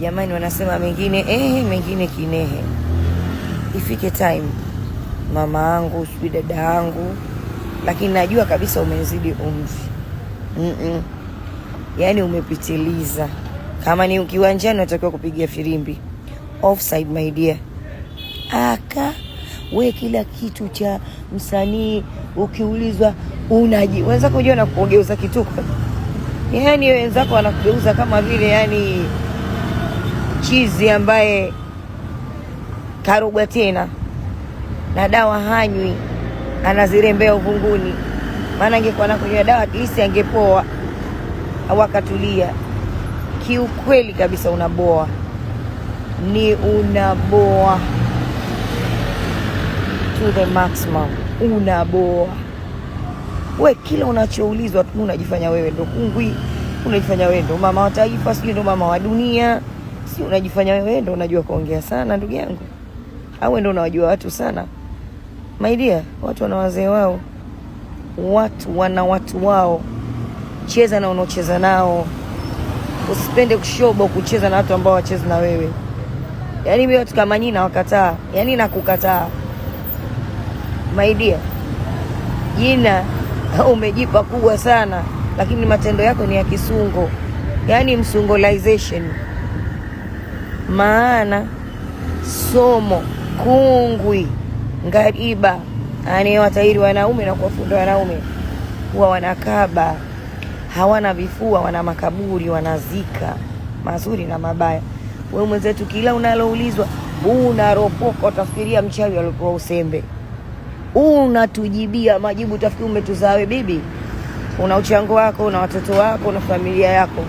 Jamani, wanasema mengine mengine kinehe. Ifike time mama yangu sijui dada yangu, lakini najua kabisa umezidi umri. Yaani umepitiliza. Kama ni ukiwanjani unatakiwa kupigia firimbi. Offside my dear. We kila kitu cha msanii ukiulizwa wenzako unajua na kugeuza kituko. Yaani wenzako wanakugeuza kama vile yani chizi ambaye karugwa tena na dawa hanywi, anazirembea uvunguni. Maana angekuwa anakunywa dawa at least angepoa au akatulia. Kiukweli kabisa unaboa. Ni unaboa to the maximum. Unaboa. We kila unachoulizwa tu unajifanya wewe ndo kungwi, unajifanya wewe ndo mama wa taifa, sio ndo mama wa dunia. Si unajifanya wewe ndo unajua kuongea sana ndugu yangu. Au ndo unawajua watu sana. My dear, watu wana wazee wao. Watu wana watu wao. Cheza na unaocheza nao. Usipende kushoba kucheza na watu ambao wacheza na wewe. Yaani mimi watu kama nyinyi nawakataa. Yaani nakukataa. My dear, jina umejipa kubwa sana, lakini matendo yako ni ya kisungo. Yaani msungolization. Maana somo kungwi ngariba anayewatahiri wanaume na kuwafunda wanaume huwa wanakaba, hawana vifua, wana makaburi, wanazika mazuri na mabaya. Wewe mwenzetu kila unaloulizwa unaropoka, utafikiria mchawi alikuwa usembe. Unatujibia majibu utafikiri umetuzawe bibi. Una uchango wako, una watoto wako, una familia yako.